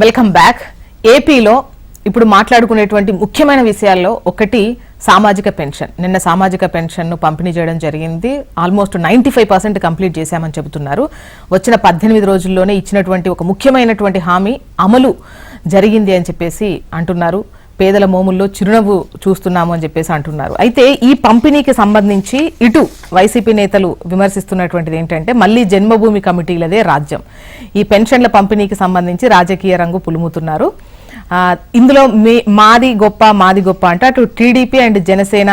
Welcome back. ఏపీలో ఇప్పుడు మాట్లాడుకునేటువంటి ముఖ్యమైన విషయాల్లో ఒకటి సామాజిక పెన్షన్. నిన్న సామాజిక పెన్షన్ను పంపిణీ చేయడం జరిగింది. ఆల్మోస్ట్ 95% కంప్లీట్ చేశామని చెబుతున్నారు. వచ్చిన 18 రోజుల్లోనే ఇచ్చినటువంటి ఒక ముఖ్యమైనటువంటి హామీ అమలు జరిగింది అని చెప్పేసి అంటున్నారు. పేదల మోముల్లో చిరునవ్వు చూస్తున్నాము అని చెప్పేసి అంటున్నారు. అయితే ఈ పంపిణీకి సంబంధించి ఇటు వైసీపీ నేతలు విమర్శిస్తున్నటువంటిది ఏంటంటే మళ్ళీ జన్మభూమి కమిటీలదే రాజ్యం. ఈ పెన్షన్ల పంపిణీకి సంబంధించి రాజకీయ రంగు పులుముతున్నారు. ఇందులో మాది గొప్ప అంటే అటు టీడీపీ అండ్ జనసేన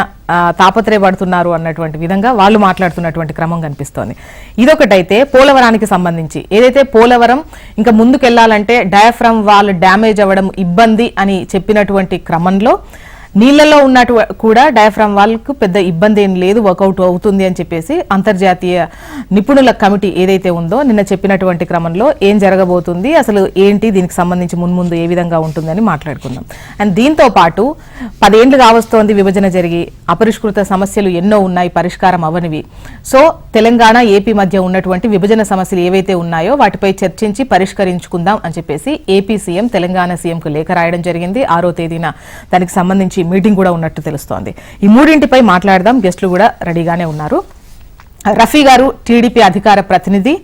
తాపత్రయపడుతున్నారు అన్నటువంటి విధంగా వాళ్ళు మాట్లాడుతున్నటువంటి క్రమం కనిపిస్తోంది. ఇదొకటైతే పోలవరానికి సంబంధించి ఏదైతే పోలవరం ఇంకా ముందుకెళ్లాలంటే డయాఫ్రమ్ వాల్ డ్యామేజ్ అవ్వడం ఇబ్బంది అని చెప్పినటువంటి క్రమంలో నీళ్లలో ఉన్నట్టు కూడా డయాఫ్రమ్ వాల్కు పెద్ద ఇబ్బంది ఏం లేదు, వర్కౌట్ అవుతుంది అని చెప్పేసి అంతర్జాతీయ నిపుణుల కమిటీ ఏదైతే ఉందో నిన్న చెప్పినటువంటి క్రమంలో ఏం జరగబోతుంది, అసలు ఏంటి, దీనికి సంబంధించి మున్ముందు ఏ విధంగా ఉంటుందని మాట్లాడుకుందాం. అండ్ దీంతో పాటు 10 ఏళ్లు కావస్తోంది విభజన జరిగి, అపరిష్కృత సమస్యలు ఎన్నో ఉన్నాయి, పరిష్కారం అవనివి. సో తెలంగాణ ఏపీ మధ్య ఉన్నటువంటి విభజన సమస్యలు ఏవైతే ఉన్నాయో వాటిపై చర్చించి పరిష్కరించుకుందాం అని చెప్పేసి ఏపీ సీఎం తెలంగాణ సీఎంకు లేఖ రాయడం జరిగింది. 6వ తేదీన దానికి సంబంధించి మీటింగ్ కూడా ఉన్నట్టు తెలుస్తోంది. ఈ మూడింటిపై మాట్లాడదాం. గెస్టులు కూడా రెడీగానే ఉన్నారు. రఫీ గారు టీడీపీ అధికార ప్రతినిధి,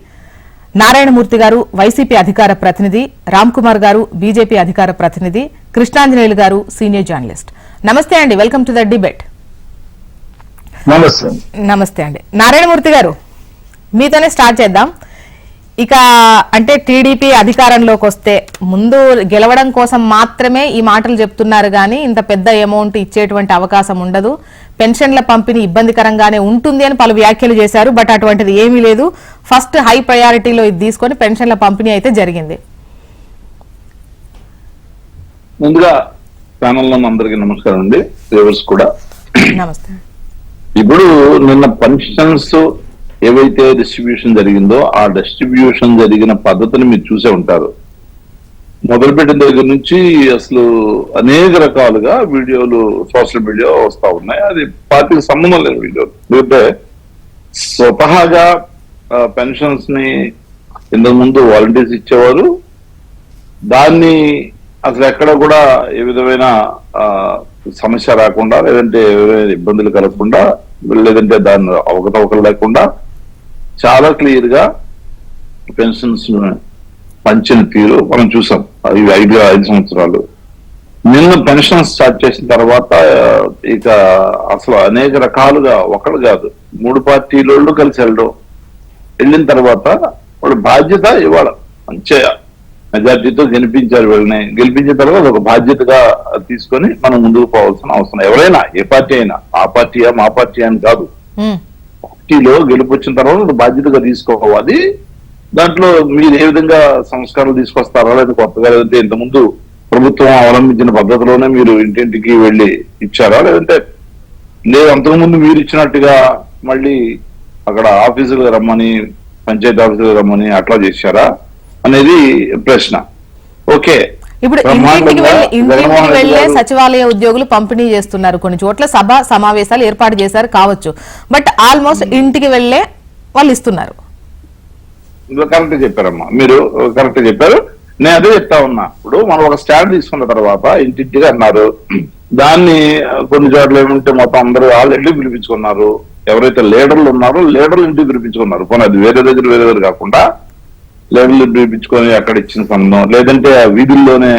నారాయణమూర్తి గారు వైసీపీ అధికార ప్రతినిధి, రామ్ కుమార్ గారు బీజేపీ అధికార ప్రతినిధి, కృష్ణాంజనేయులు గారు సీనియర్ జర్నలిస్ట్. నమస్తే అండి, వెల్కమ్ టు ద డిబేట్. నమస్తే అండి. నారాయణమూర్తి గారు, మీతోనే స్టార్ట్ చేద్దాం. ఇక అంటే టీడీపీ అధికారంలోకి వస్తే ముందు గెలవడం కోసం మాత్రమే ఈ మాటలు చెప్తున్నారు కానీ ఇంత పెద్ద అమౌంట్ ఇచ్చేటువంటి అవకాశం ఉండదు, పెన్షన్ల పంపిణీ ఇబ్బందికరంగానే ఉంటుంది అని పలు వ్యాఖ్యలు చేశారు. బట్ అటువంటిది ఏమీ లేదు. ఫస్ట్ హై ప్రయారిటీలో ఇది తీసుకొని పెన్షన్ల పంపిణీ అయితే జరిగింది. ముందుగా ప్యానెల్లో అందరికీ నమస్కారం అండి. వ్యూవర్స్ కూడా నమస్తే. ఇప్పుడు నిన్న పెన్షన్స్ ఏవైతే డిస్ట్రిబ్యూషన్ జరిగిందో ఆ డిస్ట్రిబ్యూషన్ జరిగిన పద్ధతిని మీరు చూసే ఉంటారు. మొదలుపెట్టిన దగ్గర నుంచి అసలు అనేక రకాలుగా వీడియోలు సోషల్ మీడియా వస్తా ఉన్నాయి. అది పార్టీకి సంబంధం లేని వీడియోలు. ఎందుకంటే స్వతహాగా పెన్షన్స్ ని ఇంతకు ముందు వాలంటీర్స్ ఇచ్చేవారు. దాన్ని అసలు ఎక్కడ కూడా ఏ విధమైన సమస్య రాకుండా, లేదంటే ఇబ్బందులు కలగకుండా, లేదంటే దాన్ని అవకతవకలు లేకుండా చాలా క్లియర్ గా పెన్షన్స్ పంచిన తీరు మనం చూసాం. 5 సంవత్సరాలు నిన్న పెన్షన్ స్టార్ట్ చేసిన తర్వాత ఇక అసలు అనేక రకాలుగా ఒకళ్ళు కాదు 3 పార్టీలు కలిసి వెళ్ళిన తర్వాత వాళ్ళ బాధ్యత ఇవాళ మంచిగా మెజార్టీతో గెలిపించారు. వీళ్ళని గెలిపించిన తర్వాత ఒక బాధ్యతగా తీసుకొని మనం ముందుకు పోవాల్సిన అవసరం. ఎవరైనా ఏ పార్టీ అయినా, ఆ పార్టీయా మా పార్టీ అని కాదు, పార్టీలో గెలుపు వచ్చిన తర్వాత ఒక బాధ్యతగా తీసుకోవాలి. దాంట్లో మీరు ఏ విధంగా సంస్కారాలు తీసుకొస్తారా, లేదా కొత్తగా, లేదంటే ఇంతకుముందు ప్రభుత్వం అవలంబించిన పద్ధతిలోనే మీరు ఇంటింటికి వెళ్ళి ఇచ్చారా, లేదంటే లేదు అంతకుముందు మీరు ఇచ్చినట్టుగా మళ్ళీ అక్కడ ఆఫీసులకు రమ్మని, పంచాయతీ ఆఫీసులకు రమ్మని అట్లా చేశారా అనేది ప్రశ్న. ఓకే, ఇప్పుడు ఇంటికి వెళ్లే సచివాలయ ఉద్యోగులు పంపిణీ చేస్తున్నారు. కొన్ని చోట్ల సభ సమావేశాలు ఏర్పాటు చేశారు కావచ్చు, బట్ ఆల్మోస్ట్ ఇంటికి వెళ్లే వాళ్ళు ఇస్తున్నారు. కరెక్ట్ చెప్పారమ్మా, మీరు కరెక్ట్ చెప్పారు. నేను అదే చెప్తా ఉన్నా. ఇప్పుడు మనం ఒక స్టాండ్ తీసుకున్న తర్వాత ఇంటింటిగా అన్నారు. దాన్ని కొన్ని చోట్ల ఏమంటే మొత్తం అందరూ ఆల్రెడీ పిలిపించుకున్నారు. ఎవరైతే లీడర్లు ఉన్నారో లీడర్లు ఇంటికి పిలిపించుకున్నారు. పోనీ అది వేరే దగ్గర కాకుండా లెవెల్ పిలిపించుకొని అక్కడ ఇచ్చిన సందర్భం, లేదంటే ఆ వీధుల్లోనే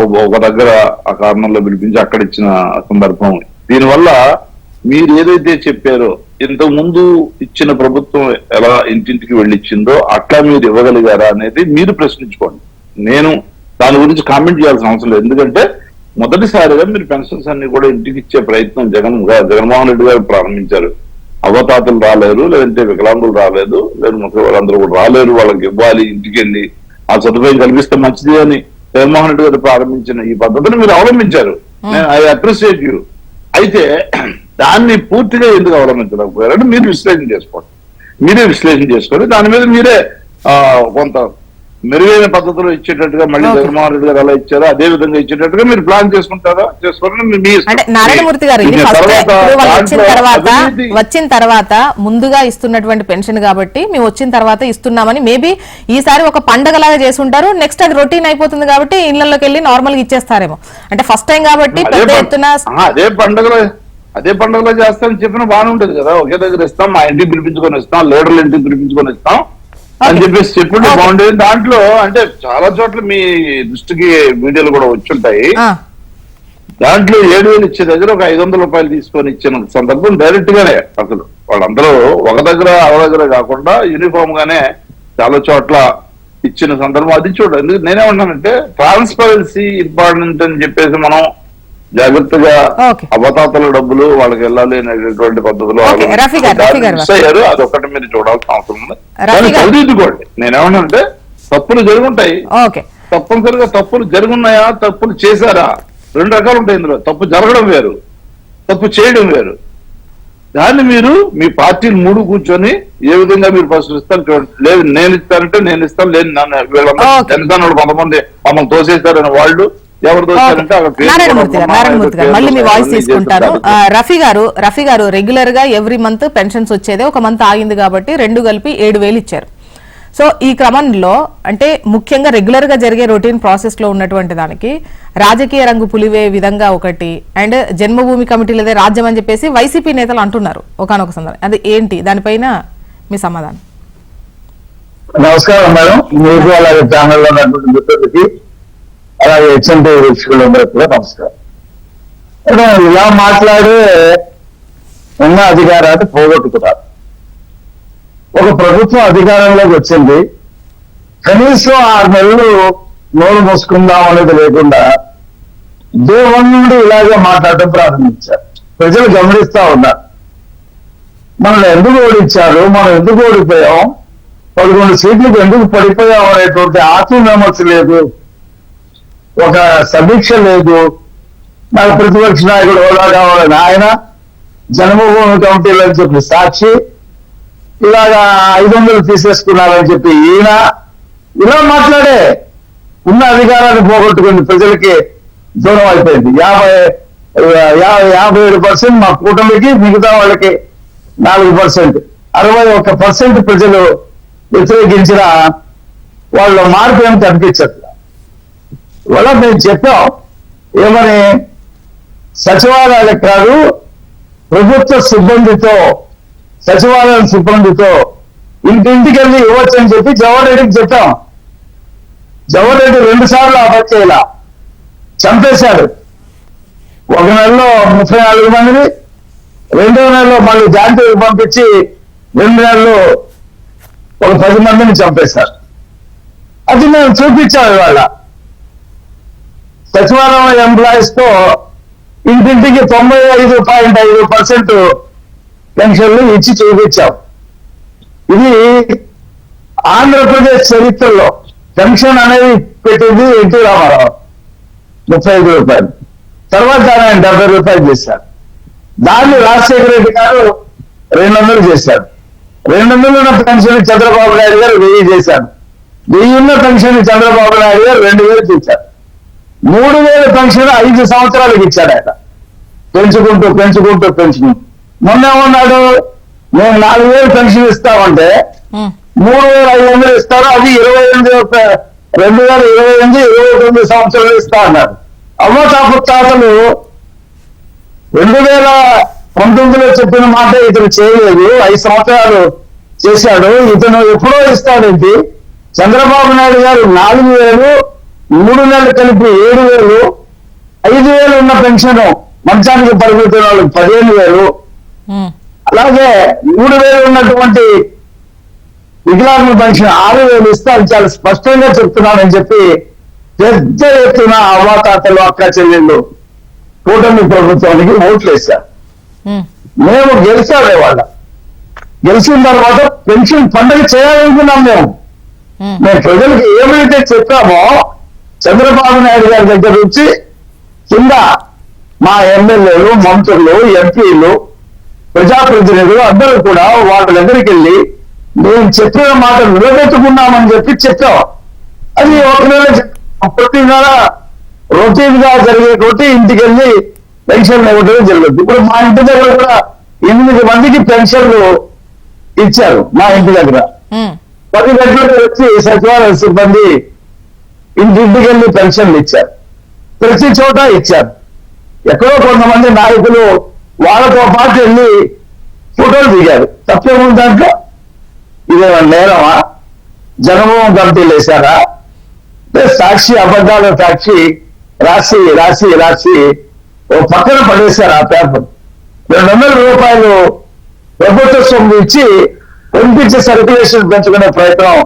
ఒక దగ్గర ఆ కారణంలో పిలిపించి అక్కడ ఇచ్చిన సందర్భం. దీనివల్ల మీరు ఏదైతే చెప్పారో ఇంతకు ముందు ఇచ్చిన ప్రభుత్వం ఎలా ఇంటింటికి వెళ్ళి ఇచ్చిందో అట్లా మీరు ఇవ్వగలిగారా అనేది మీరు ప్రశ్నించుకోండి. నేను దాని గురించి కామెంట్ చేయాల్సిన అవసరం లేదు. ఎందుకంటే మొదటిసారిగా మీరు పెన్షన్స్ అన్ని కూడా ఇంటికి ఇచ్చే ప్రయత్నం జగన్మోహన్ రెడ్డి గారు ప్రారంభించారు. అవతాతలు రాలేరు, లేదంటే వికలాంగులు రాలేదు, లేదా వాళ్ళందరూ కూడా రాలేరు, వాళ్ళకి ఇవ్వాలి, ఇంటికి వెళ్ళి ఆ సదుపాయం కల్పిస్తే మంచిది అని జగన్మోహన్ రెడ్డి గారు ప్రారంభించిన ఈ పద్ధతిని మీరు అవలంబించారు. I appreciate you. అయితే దాన్ని పూర్తిగా ఎందుకు అవలంబించలేకపోయారంటే మీరు విశ్లేషణ చేసుకోండి. మీరే విశ్లేషణ చేసుకొని దాని మీద మీరే కొంత మెరుగైన పద్ధతిలో ఇచ్చేటట్టుగా మళ్ళీ జగన్మోహన్ రెడ్డి గారు ఎలా ఇచ్చారో అదే విధంగా ఇచ్చేటట్టుగా మీరు ప్లాన్ చేసుకుంటారా చేసుకోవాలని మీ ఇష్టం. అంటే నారాయణమూర్తి గారు ఇది ఫస్ట్ వచ్చిన తర్వాత ముందుగా ఇస్తున్నటువంటి పెన్షన్ కాబట్టి మేము వచ్చిన తర్వాత ఇస్తున్నామని మేబీ ఈసారి ఒక పండగలాగా చేసుంటారు. నెక్స్ట్ అది రొటీన్ అయిపోతుంది కాబట్టి ఇళ్లలోకి వెళ్ళి నార్మల్ గా ఇచ్చేస్తారేమో. అంటే ఫస్ట్ టైం కాబట్టి పెద్ద ఎత్తున అదే పండుగలో చేస్తామని చెప్పిన బాగానే ఉంటుంది కదా. ఒకే దగ్గర ఇస్తాం, మా ఇంటికి పిలిపించుకొని ఇస్తాం, లీడర్ల ఇంటికి పిలిపించుకొని ఇస్తాం అని చెప్పేసి చెప్పుంటే బాగుండేది. దాంట్లో అంటే చాలా చోట్ల మీ దృష్టికి వీడియోలు కూడా వచ్చుంటాయి. దాంట్లో 7,000 ఇచ్చే దగ్గర ఒక 500 రూపాయలు తీసుకొని ఇచ్చిన సందర్భం డైరెక్ట్ గానే అసలు వాళ్ళందరూ ఒక దగ్గర దగ్గర కాకుండా యూనిఫామ్ గానే చాలా చోట్ల ఇచ్చిన సందర్భం అది చూడండి. నేనేమన్నానంటే ట్రాన్స్పరెన్సీ ఇంపార్టెంట్ అని చెప్పేసి మనం జాగ్రత్తగా అవతాతల డబ్బులు వాళ్ళకి వెళ్ళాలి అనేటటువంటి పద్ధతిలో అయ్యారు. అదొకటి మీరు చూడాల్సిన అవసరం ఉంది. దాన్ని చదివించుకోండి. నేనేమన్నానంటే తప్పులు జరుగుంటాయి, తప్పనిసరిగా తప్పులు జరుగున్నాయా, తప్పులు చేశారా, 2 రకాలు ఉంటాయి ఇందులో. తప్పు జరగడం వేరు, తప్పు చేయడం వేరు. దాన్ని మీరు మీ పార్టీలు 3 కూర్చొని ఏ విధంగా మీరు పరిశీలిస్తారు చూడండి. లేదు నేను ఇస్తానంటే నేను ఇస్తాను, లేదు నన్ను వీళ్ళందరూ జనసేన వాళ్ళు కొంతమంది మమ్మల్ని తోసేస్తారని వాళ్ళు నారాయణమూర్తి గారు మళ్ళీ మీ వాయిస్ తీసుకుంటాను. రఫీ గారు రెగ్యులర్ గా ఎవ్రీ మంత్ పెన్షన్స్ వచ్చేదే, ఒక మంత్ ఆగింది కాబట్టి 2 కలిపి 7,000 ఇచ్చారు. సో ఈ క్రమంలో అంటే ముఖ్యంగా రెగ్యులర్ గా జరిగే రొటీన్ ప్రాసెస్ లో ఉన్నటువంటి దానికి రాజకీయ రంగు పులివే విధంగా ఒకటి, అండ్ జన్మభూమి కమిటీలదే రాజ్యం అని చెప్పేసి వైసీపీ నేతలు అంటున్నారు ఒకనొక సందర్భం. అది ఏంటి, దానిపైన మీ సమాధానం? నమస్కారం మేడం, మీకు అలాగే ఛానల్లో ఉన్నటువంటి మిత్రులకి అలాగే హెచ్ఎంటీ వీక్షకులందరూ కూడా నమస్కారం. ఇలా మాట్లాడే ఉన్న అధికారాన్ని పోగొట్టుకున్నారు. ఒక ప్రభుత్వం అధికారంలోకి వచ్చింది, కనీసం 6 నెలలు నోరు మూసుకుందాం అనేది లేకుండా దేవుని నుండి ఇలాగే మాట్లాడటం ప్రారంభించారు. ప్రజలు గమనిస్తా ఉన్నారు. మనల్ని ఎందుకు ఓడించారు, మనం ఎందుకు ఓడిపోయాం, 11 సీట్లకు ఎందుకు పడిపోయాం అనేటువంటి ఆత్మవిమర్శ లేదు, ఒక సమీక్ష లేదు. నాకు ప్రతిపక్ష నాయకుడు హోదా కావాలని ఆయన, జన్మభూమి కమిటీలు అని చెప్పి సాక్షి, ఇలాగా 500 తీసేసుకున్నారని చెప్పి ఈయన, ఇలా మాట్లాడే ఉన్న అధికారాన్ని పోగొట్టుకుని ప్రజలకి దూరం అయిపోయింది. 57% మా కూటమికి, మిగతా వాళ్ళకి 4%, 61% ప్రజలు వ్యతిరేకించిన వాళ్ళ మార్పు ఏమి కనిపించట్లేదు. ఇవాళ మేము చెప్పాం ఏమని, సచివాలయాలకు కాదు ప్రభుత్వ సిబ్బందితో, సచివాలయం సిబ్బందితో ఇంటింటికి వెళ్ళి ఇవ్వచ్చు అని చెప్పి జవహర్ రెడ్డికి చెప్పాం. జవహర్ రెడ్డి 2 సార్లు ఆ పని చేయాల, చంపేశాడు. 1 నెలలో 34 మందిని, 2వ నెలలో మళ్ళీ జాంతీయులు పంపించి 2 నెలలు ఒక 10 మందిని చంపేశారు. అది మేము చూపించాం. ఇవాళ సచివాలయం ఎంప్లాయీస్ తో ఇంటింటికి 95.5% పెన్షన్లు ఇచ్చి చూపించాం. ఇది ఆంధ్రప్రదేశ్ చరిత్రలో పెన్షన్ అనేది పెట్టింది ఎన్టీ రామారావు 35 రూపాయలు, తర్వాత ఆయన 70 రూపాయలు చేశారు. దాన్ని రాజశేఖర రెడ్డి గారు 200 చేశారు. 200 ఉన్న పెన్షన్ చంద్రబాబు నాయుడు గారు 1000 చేశారు. 1000 ఉన్న పెన్షన్ చంద్రబాబు నాయుడు గారు 2000 చేశారు. 3000 పెన్షన్ 5 సంవత్సరాలకు ఇచ్చాడు ఆయన, పెంచుకుంటూ పెంచుకుంటూ పెంచుకుంటూ. మొన్న ఏమన్నాడు, మేము 4000 పెన్షన్ ఇస్తామంటే 3,500 ఇస్తారు, అది 2028-29 సంవత్సరాలు ఇస్తా అన్నారు. తాతలు 2019లో చెప్పిన మాట ఇతను చేయలేదు, 5 సంవత్సరాలు చేశాడు. ఇతను ఎప్పుడో ఇస్తాడేంటి? చంద్రబాబు నాయుడు గారు 4,000, 3 నెలలు కలిపి 7,000, 5,000 ఉన్న పెన్షన్ మంచానికి పరిమితున్న వాళ్ళకి 15,000, అలాగే 3,000 ఉన్నటువంటి వికలాంగుల పెన్షన్ 6,000 ఇస్తారు. చాలా స్పష్టంగా చెప్తున్నానని చెప్పి పెద్ద ఎత్తున అవ్వాతాతలు, అక్క చెల్లెళ్ళు కూటమి ప్రభుత్వానికి ఓట్లు వేశారు. మేము గెలిచాడే వాళ్ళ, గెలిచిన తర్వాత పెన్షన్ పండుగ చేయాలనుకున్నాం. మేము ప్రజలకు ఏమైతే చెప్పామో చంద్రబాబు నాయుడు గారి దగ్గర నుంచి కింద మా ఎమ్మెల్యేలు, మంత్రులు, ఎంపీలు, ప్రజాప్రతినిధులు అందరూ కూడా వాళ్ళ దగ్గరికి వెళ్ళి మేము చెప్పిన మాట నిలబెట్టుకున్నామని చెప్పి చెప్పాం. అది ఒక నెల ప్రతి నెల రొటీన్ గా జరిగేటువంటి ఇంటికి వెళ్ళి పెన్షన్ ఇవ్వడం జరుగుతుంది. ఇప్పుడు మా ఇంటి దగ్గర కూడా 8 మందికి పెన్షన్లు ఇచ్చారు. మా ఇంటి దగ్గర 10 గంటలకు వచ్చి సచివాలయ సిబ్బంది ఇంటింటికి వెళ్ళి పెన్షన్లు ఇచ్చారు. ప్రతి చోట ఇచ్చారు. ఎక్కడో కొంతమంది నాయకులు వాళ్ళతో పాటు వెళ్ళి ఫోటోలు దిగారు. తప్పేముంది దాంట్లో? ఇదేమన్నా నేరమా? జగన్మోహన్ కమిటీలు వేశారా? సాక్షి అబద్ధాలు సాక్షి రాసి రాసి రాసి ఓ పక్కన పడేశారు ఆ పేపర్. 200 రూపాయలు ప్రభుత్వ సొమ్ము ఇచ్చి పంపించి సర్క్యులేషన్ పెంచుకునే ప్రయత్నం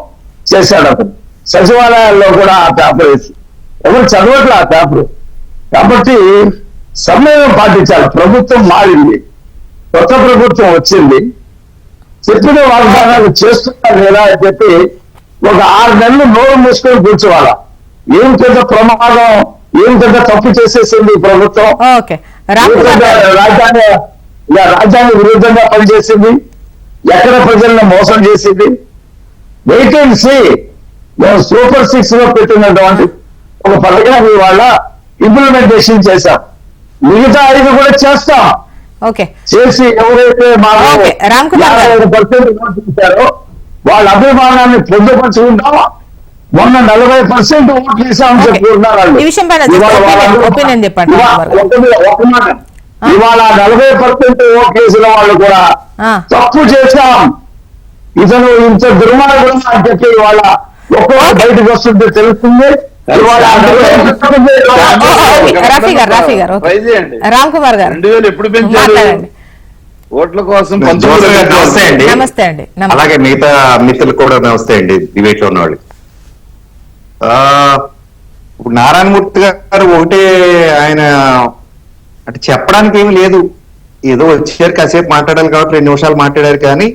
చేశాడు అతను. సచివాలయాల్లో కూడా ఆ పేపర్ వేసి ఎవరు చదవట్లే ఆ పేపర్. కాబట్టి సమయం పాటించాలి. ప్రభుత్వం మారింది, కొత్త ప్రభుత్వం వచ్చింది, చెప్పిన వాగ్దానాలు చేస్తున్నారు లేదా అని చెప్పి ఒక 6 నెలలు నోరు మూసుకొని కూర్చోవాలా. ఏం పెద్ద ప్రమాదం, ఏం పెద్ద తప్పు చేసేసింది ఈ ప్రభుత్వం, రాజ్యాంగ విరుద్ధంగా పనిచేసింది, ఎక్కడ ప్రజలను మోసం చేసింది. Wait and see. మేము సూపర్ 6 లో పెట్టినటువంటి ఒక పథకాన్ని వాళ్ళ ఇంప్లిమెంటేషన్ చేశాం. మిగతా 5 కూడా చేస్తాం. చేసి ఎవరైతే మాకు 50% ఇచ్చారో వాళ్ళ అభిమానాన్ని పొందుపరుచుకుంటామో. మొన్న 40% ఓట్లు వేసామని చెప్పుకుంటున్నారు. ఇవాళ 40% ఓట్లు వేసిన వాళ్ళు కూడా తప్పు చేశాం, ఇతను ఇంత దుర్మార్గుడు అని చెప్పి ఇవాళ ఒక్కొక్క బయటకు వస్తుంటే తెలుస్తుంది. రామ్ కుమార్ గారు 2000 ఎప్పుడు పెంచారు ఓట్ల కోసం? నమస్తే అండి. నమస్తే అండి. అలాగే మిగతా మిత్రులు కూడా నమస్తే అండి. డిబేట్ లో ఉన్న వాళ్ళు. ఇప్పుడు నారాయణమూర్తి గారు ఒకటే, ఆయన అంటే చెప్పడానికి ఏమి లేదు, ఏదో వచ్చారు కాసేపు మాట్లాడాలి కాబట్టి 2 నిమిషాలు మాట్లాడారు. కానీ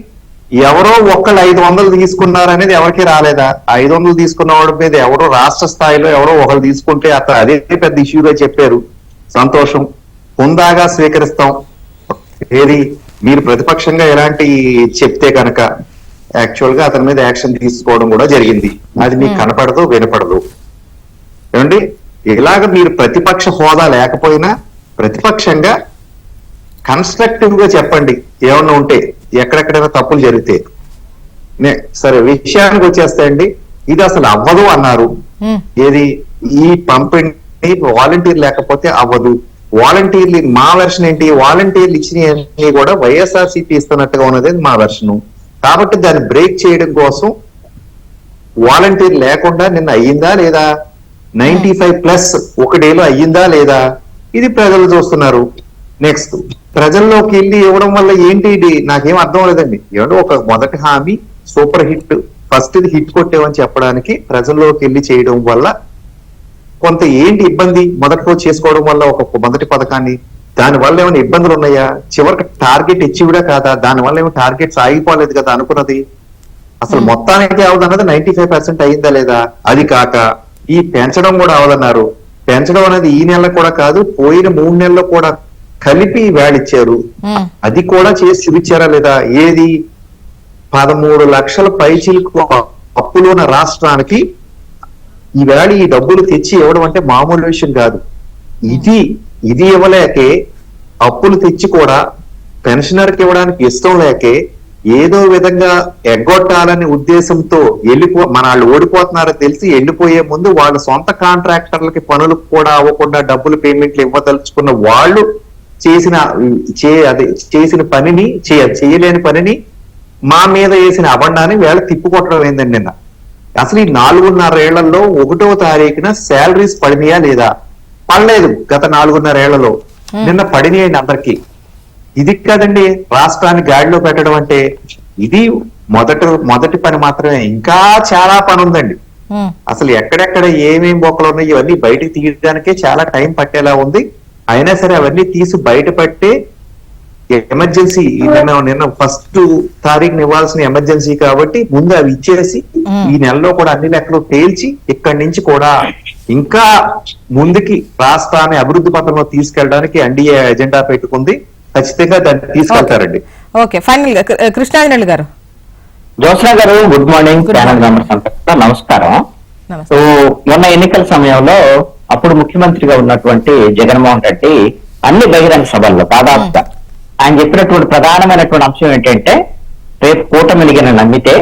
ఎవరో ఒకళ్ళు 500 తీసుకున్నారు అనేది ఎవరికి రాలేదా? 500 తీసుకున్న వాడి మీద ఎవరో రాష్ట్ర స్థాయిలో ఎవరో ఒకళ్ళు తీసుకుంటే అతను అదే పెద్ద ఇష్యూగా చెప్పారు. సంతోషం, హుందాగా స్వీకరిస్తాం. ఏది మీరు ప్రతిపక్షంగా ఎలాంటి చెప్తే కనుక యాక్చువల్ గా అతని మీద యాక్షన్ తీసుకోవడం కూడా జరిగింది. అది మీకు కనపడదు, వినపడదు. ఏమండి, ఇలాగ మీరు ప్రతిపక్ష హోదా లేకపోయినా ప్రతిపక్షంగా కన్స్ట్రక్టివ్ గా చెప్పండి ఏమన్నా ఉంటే, ఎక్కడెక్కడైనా తప్పులు జరిగితే. సరే, విషయానికి వచ్చేస్తాయండి. ఇది అసలు అవ్వదు అన్నారు. ఏది ఈ పంపిణీ వాలంటీర్ లేకపోతే అవ్వదు. వాలంటీర్లు మా వెర్షన్ ఏంటి? వాలంటీర్లు ఇచ్చినవి కూడా వైఎస్ఆర్సీపీ ఇస్తున్నట్టుగా ఉన్నది మా వెర్షను. కాబట్టి దాన్ని బ్రేక్ చేయడం కోసం వాలంటీర్ లేకుండా నిన్న అయ్యిందా లేదా, 95+ ఒక డేలో అయ్యిందా లేదా, ఇది ప్రజలు చూస్తున్నారు. నెక్స్ట్, ప్రజల్లోకి వెళ్ళి ఇవ్వడం వల్ల ఏంటి ఇది నాకేం అర్థం లేదండి. ఏమంటే ఒక మొదటి హామీ సూపర్ హిట్, ఫస్ట్ ఇది హిట్ కొట్టేవని చెప్పడానికి ప్రజల్లోకి వెళ్ళి చేయడం వల్ల కొంత ఏంటి ఇబ్బంది? మొదటి చేసుకోవడం వల్ల ఒక మొదటి పథకాన్ని, దాని వల్ల ఏమైనా ఇబ్బందులు ఉన్నాయా? చివరికి టార్గెట్ అచీవ్డా కాదా? దాని వల్ల ఏమో టార్గెట్స్ ఆగిపోలేదు కదా అనుకున్నది. అసలు మొత్తానికి అవదన్నది 95% అయిందా లేదా? అది కాక ఈ పెంచడం కూడా అవదన్నారు. పెంచడం అనేది ఈ నెల కూడా కాదు, పోయిన 3 నెలల్లో కూడా కలిపి వేళిచ్చారు. అది కూడా చేసి చూపించారా లేదా? ఏది 13 లక్షల పైచిలకు అప్పులున్న రాష్ట్రానికి ఈవేళ ఈ డబ్బులు తెచ్చి ఇవ్వడం అంటే మామూలు విషయం కాదు. ఇది ఇవ్వలేకే, అప్పులు తెచ్చి కూడా పెన్షనర్కి ఇవ్వడానికి ఇష్టం లేకే ఏదో విధంగా ఎగ్గొట్టాలనే ఉద్దేశంతో మన వాళ్ళు ఓడిపోతున్నారో తెలిసి వెళ్ళిపోయే ముందు వాళ్ళ సొంత కాంట్రాక్టర్లకి పనులు కూడా అవ్వకుండా డబ్బులు పేమెంట్లు ఇవ్వదలుచుకున్న వాళ్ళు చేసిన పనిని చేయలేని పనిని మా మీద వేసిన అబండాన్ని వేళ తిప్పుకొట్టడం ఏందండి. నిన్న అసలు ఈ 4.5 ఏళ్లలో 1వ తారీఖున శాలరీస్ పడినాయా లేదా? పడలేదు. గత 4.5 ఏళ్లలో నిన్న పడినాయండి అందరికీ. ఇది కదండి రాష్ట్రాన్ని గాడిలో పెట్టడం అంటే. ఇది మొదటి పని మాత్రమే, ఇంకా చాలా పని ఉందండి. అసలు ఎక్కడెక్కడ ఏమేం బొక్కలు ఉన్నాయి ఇవన్నీ బయటకు తీయడానికే చాలా టైం పట్టేలా ఉంది. అయినా సరే అవన్నీ తీసి బయటపట్టే ఎమర్జెన్సీ నిన్న 1వ తారీఖున ఇవ్వాల్సిన ఎమర్జెన్సీ కాబట్టి ముందు అవి ఇచ్చేసి ఈ నెలలో కూడా అన్ని లెక్కలు తేల్చి ఇక్కడి నుంచి కూడా ఇంకా ముందుకి రాష్ట్రాన్ని అభివృద్ధి పథంలో తీసుకెళ్ళడానికి ఎన్డీఏ ఎజెండా పెట్టుకుంది. ఖచ్చితంగా దాన్ని తీసుకెళ్తారండి. ఓకే, ఫైనల్ గా కృష్ణాంజనేయులు గారు. జ్యోత్స్న గారు, గుడ్ మార్నింగ్. నమస్కారం. నమస్తే. సో మొన్న ఎన్నికల సమయంలో అప్పుడు ముఖ్యమంత్రిగా ఉన్నటువంటి జగన్మోహన్ రెడ్డి అన్ని బహిరంగ సభల్లో దాదాపుగా ఆయన చెప్పినటువంటి ప్రధానమైనటువంటి అంశం ఏంటంటే రేపు కూటమిలిగిన నమ్మితే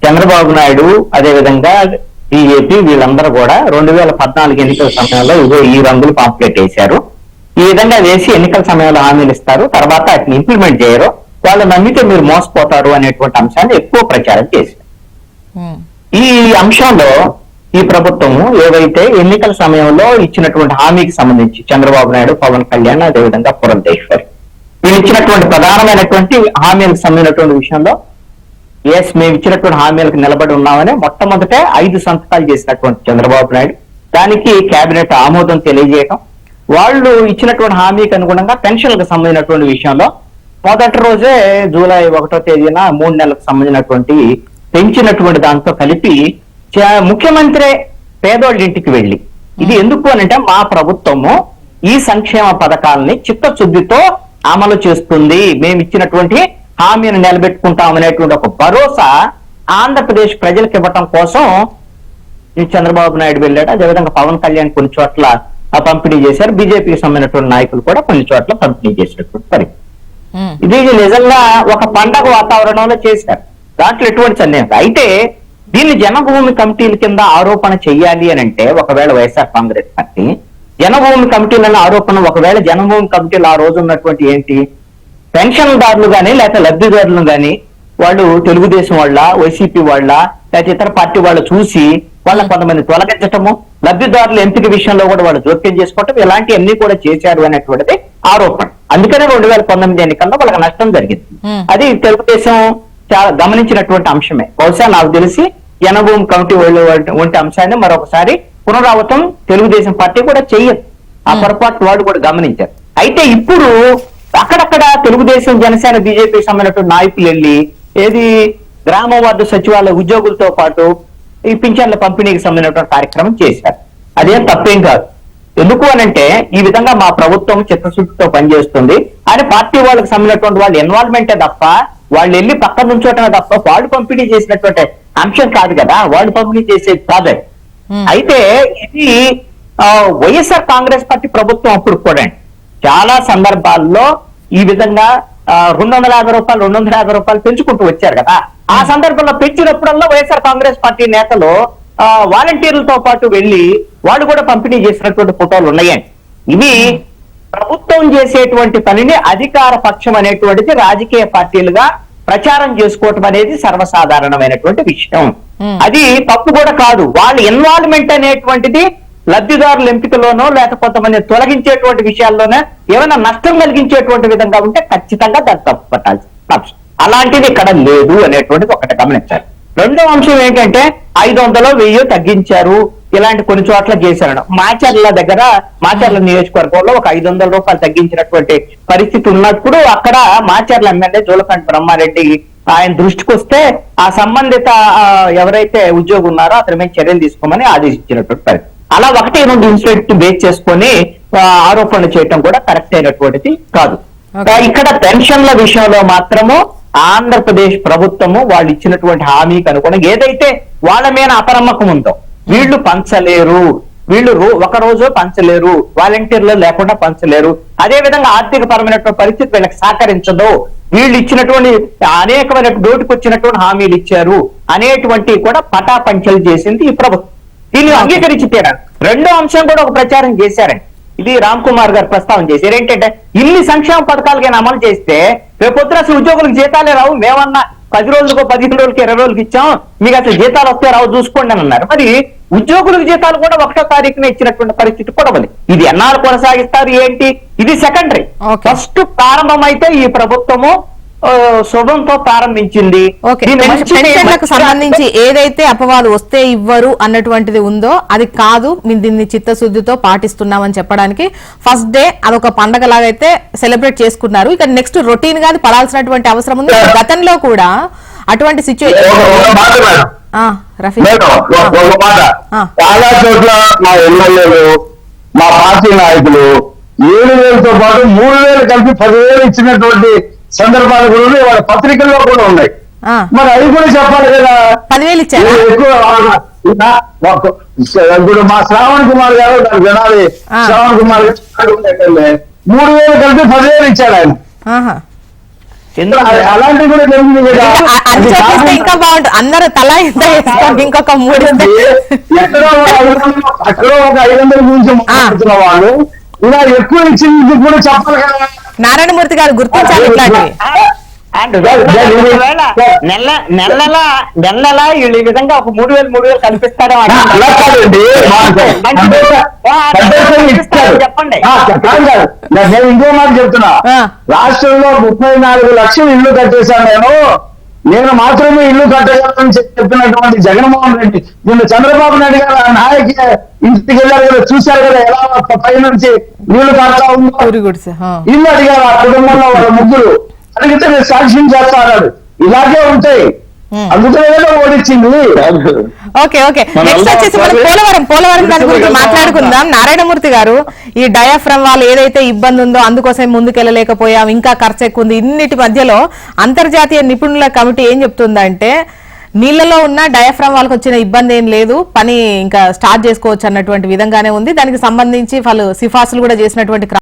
చంద్రబాబు నాయుడు అదేవిధంగా బీజేపీ వీళ్ళందరూ కూడా 2014 ఎన్నికల సమయంలో ఇదో ఈ రంగులు పాంప్లెట్ వేశారు. ఈ విధంగా వేసి ఎన్నికల సమయంలో హామీలు ఇస్తారు, తర్వాత వాటిని ఇంప్లిమెంట్ చేయరు, వాళ్ళు నమ్మితే మీరు మోసపోతారు అనేటువంటి అంశాన్ని ఎక్కువ ప్రచారం చేశారు. ఈ అంశంలో ఈ ప్రభుత్వం ఏవైతే ఎన్నికల సమయంలో ఇచ్చినటువంటి హామీకి సంబంధించి చంద్రబాబు నాయుడు, పవన్ కళ్యాణ్, అదేవిధంగా పురంధేశ్వరి వీళ్ళు ఇచ్చినటువంటి ప్రధానమైనటువంటి హామీలకు సంబంధించినటువంటి విషయంలో ఎస్ మేము ఇచ్చినటువంటి హామీలకు నిలబడి ఉన్నామని మొట్టమొదట 5 సంతకాలు చేసినటువంటి చంద్రబాబు నాయుడు దానికి కేబినెట్ ఆమోదం తెలియజేయటం, వాళ్ళు ఇచ్చినటువంటి హామీకి అనుగుణంగా పెన్షన్లకు సంబంధించినటువంటి విషయంలో మొదటి రోజే జూలై 1వ తేదీన 3 నెలలకు సంబంధించినటువంటి పెంచినటువంటి దాంతో కలిపి ముఖ్యమంత్రి పేదోళ్ళ ఇంటికి వెళ్ళి ఇది ఎందుకు అనంటే మా ప్రభుత్వము ఈ సంక్షేమ పథకాలని చిత్తశుద్ధితో అమలు చేస్తుంది, మేము ఇచ్చినటువంటి హామీని నిలబెట్టుకుంటామనేటువంటి ఒక భరోసా ఆంధ్రప్రదేశ్ ప్రజలకు ఇవ్వటం కోసం ఈ చంద్రబాబు నాయుడు వెళ్ళాడు. అదేవిధంగా పవన్ కళ్యాణ్ కొన్ని చోట్ల పంపిణీ చేశారు, బీజేపీకి సంబంధించినటువంటి నాయకులు కూడా కొన్ని చోట్ల పంపిణీ చేసినటువంటి పరిస్థితి. ఇది నిజంగా ఒక పండగ వాతావరణంలో చేశారు, దాంట్లో ఎటువంటి సందేహం. అయితే దీన్ని జనభూమి కమిటీల కింద ఆరోపణ చెయ్యాలి అని అంటే ఒకవేళ వైఎస్ఆర్ కాంగ్రెస్ పార్టీ జనభూమి కమిటీలను ఆరోపణ, ఒకవేళ జనభూమి కమిటీలు ఆ రోజు ఉన్నటువంటి ఏంటి పెన్షన్దారులు కానీ లేకపోతే లబ్ధిదారులు కానీ వాళ్ళు తెలుగుదేశం వాళ్ళ, వైసీపీ వాళ్ళ, లేకపోతే ఇతర పార్టీ వాళ్ళు చూసి వాళ్ళ కొంతమంది తొలగించటము, లబ్ధిదారుల ఎంపిక విషయంలో కూడా వాళ్ళు జోక్యం చేసుకోవటం ఇలాంటివన్నీ కూడా చేశారు అనేటువంటిది ఆరోపణ. అందుకనే 2019 ఎన్నికల్లో వాళ్ళకి నష్టం జరిగింది. అది తెలుగుదేశం చాలా గమనించినటువంటి అంశమే. బహుశా నాకు తెలిసి జనభూమి కమిటీ వంటి అంశాన్ని మరొకసారి పునరావృతం తెలుగుదేశం పార్టీ కూడా చెయ్యదు, ఆ పొరపాటు వాళ్ళు కూడా గమనించారు. అయితే ఇప్పుడు అక్కడక్కడ తెలుగుదేశం, జనసేన, బీజేపీ సంబంధించిన నాయకులు వెళ్ళి ఏది గ్రామ వార్డు సచివాలయ ఉద్యోగులతో పాటు ఈ పింఛన్ల పంపిణీకి సంబంధించినటువంటి కార్యక్రమం చేశారు. అదేం తప్పేం కాదు. ఎందుకు అనంటే ఈ విధంగా మా ప్రభుత్వం చిత్తశుద్ధితో పనిచేస్తుంది అని పార్టీ వాళ్ళకి సంబంధించినటువంటి వాళ్ళ ఇన్వాల్వ్మెంటే తప్ప వాళ్ళు వెళ్ళి పక్కన నుంచోటమే తప్ప వాళ్ళు పంపిణీ చేసినటువంటి అంశం కాదు కదా, వాళ్ళు పంపిణీ చేసేది కాదు. అయితే ఇది వైఎస్ఆర్ కాంగ్రెస్ పార్టీ ప్రభుత్వం అప్పుడు కూడా చాలా సందర్భాల్లో ఈ విధంగా 250 రూపాయలు 250 రూపాయలు పెంచుకుంటూ వచ్చారు కదా. ఆ సందర్భంలో పెంచినప్పుడల్లా వైఎస్ఆర్ కాంగ్రెస్ పార్టీ నేతలు వాలంటీర్లతో పాటు వెళ్లి వాళ్ళు కూడా పంపిణీ చేసినటువంటి ఫోటోలు ఉన్నాయండి. ఇవి ప్రభుత్వం చేసేటువంటి పనిని అధికార పక్షం అనేటువంటిది రాజకీయ పార్టీలుగా ప్రచారం చేసుకోవటం అనేది సర్వసాధారణమైనటువంటి విషయం. అది తప్పు కూడా కాదు. వాళ్ళ ఇన్వాల్వ్మెంట్ అనేటువంటిది లబ్ధిదారుల ఎంపికలోనో లేకపోతే కొంతమంది తొలగించేటువంటి విషయాల్లోనే ఏమైనా నష్టం కలిగించేటువంటి విధంగా ఉంటే ఖచ్చితంగా దాన్ని తప్పు పట్టాల్సి అంశం. అలాంటిది ఇక్కడ లేదు అనేటువంటిది ఒకటి గమనించాలి. రెండో అంశం ఏంటంటే 500 1000 తగ్గించారు, ఇలాంటి కొన్ని చోట్ల చేశారు. మాచర్ల దగ్గర మాచర్ల నియోజకవర్గంలో ఒక 500 రూపాయలు తగ్గించినటువంటి పరిస్థితి ఉన్నప్పుడు అక్కడ మాచర్ల ఎమ్మెల్యే జూలకంఠ బ్రహ్మారెడ్డి ఆయన దృష్టికి వస్తే ఆ సంబంధిత ఎవరైతే ఉద్యోగి ఉన్నారో అతని మీద చర్యలు తీసుకోమని ఆదేశించినటువంటి పరిస్థితి. అలా 1-2 ఇన్సిడెంట్ బేస్ చేసుకొని ఆరోపణలు చేయటం కూడా కరెక్ట్ అయినటువంటిది కాదు. ఇక్కడ పెన్షన్ల విషయంలో మాత్రము ఆంధ్రప్రదేశ్ ప్రభుత్వము వాళ్ళు ఇచ్చినటువంటి హామీకి అనుగుణంగా ఏదైతే వాళ్ళ మీద అపనమ్మకం ఉందో వీళ్ళు పంచలేరు, వీళ్ళు ఒక రోజు పంచలేరు, వాలంటీర్లు లేకుండా పంచలేరు, అదే విధంగా ఆర్థిక పరమైనటువంటి పరిస్థితి వీళ్ళకి సహకరించదు, వీళ్ళు ఇచ్చినటువంటి అనేకమైన నోటికి వచ్చినటువంటి హామీలు ఇచ్చారు అనేటువంటి కూడా పటాపంచలు చేసింది ఈ ప్రభుత్వం. దీన్ని అంగీకరించి తీరారు. రెండో అంశం కూడా ఒక ప్రచారం చేశారండి. ఇది రామ్ కుమార్ గారు ప్రస్తావన చేశారు. ఏంటంటే ఇన్ని సంక్షేమ పథకాలకైనా అమలు చేస్తే రేపొద్దున అసలు ఉద్యోగులకు జీతాలే రావు, మేమన్నా 10 రోజులకు 15 రోజులకి 20 రోజులకి ఇచ్చాం, మీకు అసలు జీతాలు వస్తే రావు చూసుకోండి అని అన్నారు. మరి ఉద్యోగులకు జీతాలు కూడా 1వ తారీఖున ఇచ్చినటువంటి పరిస్థితి కూడా ఉంది. ఇది ఎన్నాళ్ళు కొనసాగిస్తారు ఏంటి, ఇది సెకండరీ. ఫస్ట్ ప్రారంభమైతే ఈ ప్రభుత్వము శుభంతో ప్రారంభించింది. పెన్షన్లకు సంబంధించి ఏదైతే అపవాదు వస్తే ఇవ్వరు అన్నటువంటిది ఉందో అది కాదు, మేము దీన్ని చిత్తశుద్ధితో పాటిస్తున్నామని చెప్పడానికి ఫస్ట్ డే అదొక పండగ లాగైతే సెలబ్రేట్ చేసుకున్నారు. ఇక నెక్స్ట్ రొటీన్ గా పడాల్సినటువంటి అవసరం ఉంది. గతంలో కూడా అటువంటి సిచ్యువేషన్ చాలా చోట్ల మా ఎమ్మెల్యేలు, మా పార్టీ నాయకులు 7,000తో పాటు 3,000 కలిపి 10,000 ఇచ్చినటువంటి సందర్భాలు కూడా ఉన్నాయి, వాళ్ళ పత్రికల్లో కూడా ఉన్నాయి. మరి అవి కూడా చెప్పాలి కదా. 10,000 ఇచ్చారు. ఇప్పుడు మా శ్రావణ్ కుమార్ గారు నాకు వినాలి, ఆ. శ్రావణ్ కుమార్ గారు 3,000 కలిపి 10,000 ఇచ్చాడు ఆయన. ఆహా. అలాంటివి కూడా జరిగింది కదా. అది చూపిస్తే ఇంకా బాగుంటుంది. అందరూ తలా ఇంత వేసుకోండి, ఇంకొక 3 ఇస్తే. ఎక్కడో ఒక 500 అక్కడో ఒక 500 గురించి మాట్లాడుతున్న వాళ్ళు ఇలా ఎక్కువ ఇచ్చింది కూడా చెప్పాలి కదా. నారాయణమూర్తి గారు గుర్తించాలి ఇట్లాంటివి. అండ్ నెలలా వీళ్ళు ఈ విధంగా ఒక 3,000 కల్పిస్తారా అలా కాదండి, చెప్పండి. నేను ఇంకో మాట చెప్తున్నా. ఆ. రాష్ట్రంలో 34 లక్షలు ఇల్లు కట్టేశాను నేను మాత్రమే ఇల్లు కట్టగలను చెప్పినటువంటి జగన్మోహన్ రెడ్డి నిన్న చంద్రబాబు నాయుడు గారు ఆ నాయకి ఇంటికి వెళ్ళారు కదా, చూశారు కదా ఎలా పై నుంచి నీళ్లు కాస్తా ఉందో. ఊరి గుడిసె. ఆ. ఇల్లు అడిగారు ఆ కుటుంబంలో వాళ్ళ ముగ్గురు, అడిగితే నేను సాక్ష్యం చేస్తా అన్నాడు. ఇలాగే ఉంటాయి, అందుకనే ఓడించింది. ఓకే ఓకే, నెక్స్ట్ వచ్చేసి మనం పోలవరం దాని గురించి మాట్లాడుకుందాం. నారాయణమూర్తి గారు, ఈ డయాఫ్రమ్ వాళ్ళు ఏదైతే ఇబ్బంది ఉందో అందుకోసం ముందుకెళ్ళలేకపోయాం, ఇంకా ఖర్చు ఎక్కువ ఉంది, ఇన్నిటి మధ్యలో అంతర్జాతీయ నిపుణుల కమిటీ ఏం చెప్తుందంటే నీళ్లలో ఉన్న డయాఫ్రమ్ వాళ్ళకి వచ్చిన ఇబ్బంది ఏం లేదు, పని ఇంకా స్టార్ట్ చేసుకోవచ్చు అన్నటువంటి విధంగానే ఉంది. దానికి సంబంధించి వాళ్ళు సిఫార్సులు కూడా చేసినటువంటి